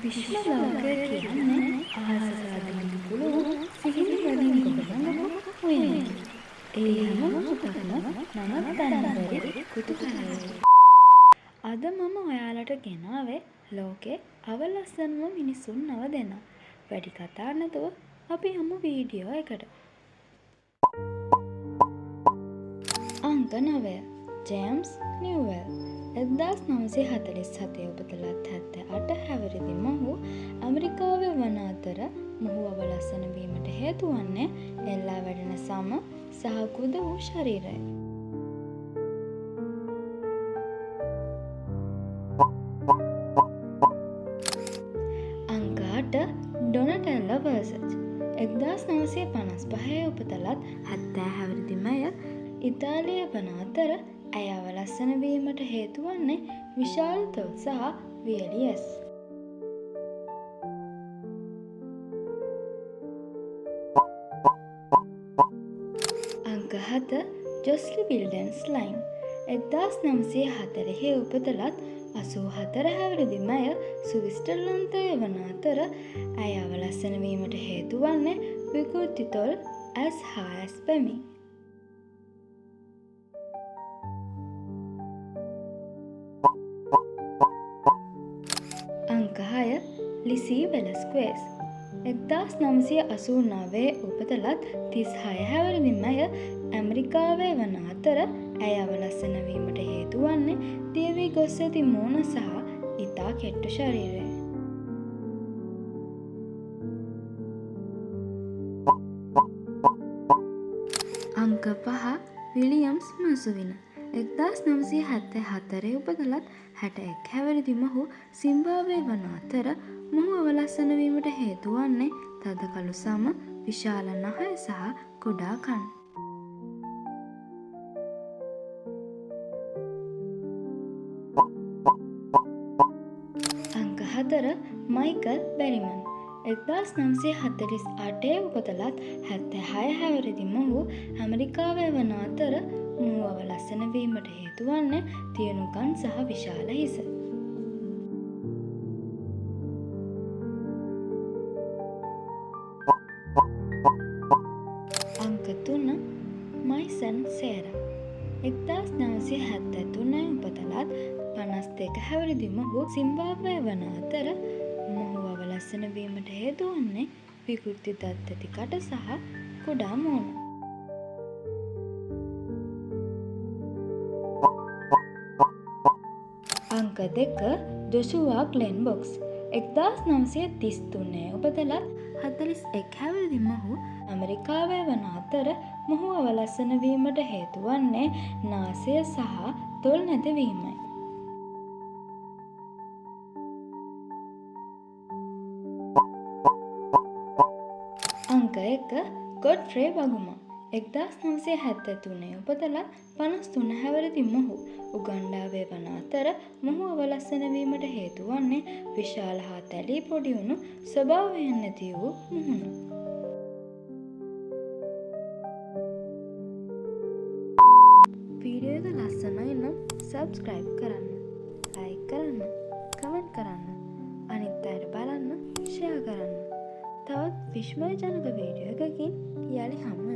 විශ්ව ලෝකය කියන්නේ අහස සාදන්න පුළුවන් සිහින වලින් ගොඩනගපු හොයනක. ඒ හැම මොහොතක්ම නවත්තන්න බැරි කුතුහලයකි. අද මම ඔයාලට ගෙනාවේ ලෝකේ අවලස්සනම මිනිසුන් 9 දෙනා. වැඩි කතා නැතුව අපි යමු වීඩියෝ එකට. අංක 9. ජේම්ස් නිව්වෙල්. 1947 උපත ලත් 78 හැවිරිදි මොහු ඇමරිකාවේ වන අතර මොහු අවලස්සන වීමට හේතු වන්නේ එල්ලා වැඩෙන සම සහ කුද වූ ශරීරය. අංක 8. ඩොනටෙල්ලා වර්සච්. 1955 උපත ලත් 70 හැවිරිදි මෙය ඉතාලිය වන අතර ඇය අවලස්සන වීමට හේතු වන්නේ විශාල තොල් සහ වියළි ඇස්. අංක 7. ජොස්ලි විල්ඩන් ස්ලයිම්. 1940 උපත ලත් 84 හැවිරිදි මෙය ස්විට්සර්ලන්තය වන අතර ඇය අවලස්සන වීමට හේතු වන්නේ විකෘති තොල් ඇස් හා ඇස් පැමි. අංක 6. ලිසී වෙලස්ක්වේස්. 1989 උපත ලත් 36 හැවිරිදි මෙය ඇමරිකාවේ වන අතර ඇය අවලස්සන වීමට හේතු වන්නේ දියවී ගොස් ඇති මූණ සහ ඉතා කෙට්ටු ශරීරය. අංක 5. විලියම්ස් මසුවින. 1974 උපත ලත් 61 හැවිරිදි මොහු සිම්බාබ්වේ වන අතර මොහු අවලස්සන වීමට හේතු වන්නේ තද කළු සම, විශාල නහය සහ කුඩා කන්. අංක 4. මයිකල් බෙරිමන්. 1948 උපත ලත් 76 හැවිරිදි මොහු ඇමරිකාවේ වන අතර මොහු අවලස්සන වීමට හේතු වන්නේ තියුණු කන් සහ විශාල හිස. අංක 3. මයිසන් සේරා. 1973 උපත ලත් 52 හැවිරිදි මොහු සිම්බාබ්වේ වන අතර මොහු අවලස්සන වීමට හේතු වන්නේ විකෘති දත් ඇති කට සහ කුඩා මූණ. අංක 2. ජොෂුවා ග්ලෙන් බොක්ස්. 1933 උපත ලත් 41 හැවිරිදි මොහු ඇමරිකාවේ වන අතර මොහු අවලස්සන වීමට හේතු වන්නේ නාසය සහ තොල් නැතිවීමයි. අංක 1. ගොඩ්ෆ්‍රේ බගුමා. 1973 උපත ලත් 53 හැවිරිදි මොහු උගන්ඩාවේ වන අතර මොහු අවලස්සන වීමට හේතු වන්නේ විශාල හා තැලී පොඩි වුණු ස්වභාවයෙන් නැති වූ මුහුණ. වීඩියෝ එක ලස්සනයි නම් සබ්ස්ක්‍රයිබ් කරන්න, ලයික් කරන්න, කමෙන්ට් කරන්න, අනිත් අයට බලන්න ෂෙයා කරන්න. තවත් විශ්මයජනක වීඩියෝ එකකින් යළි හමු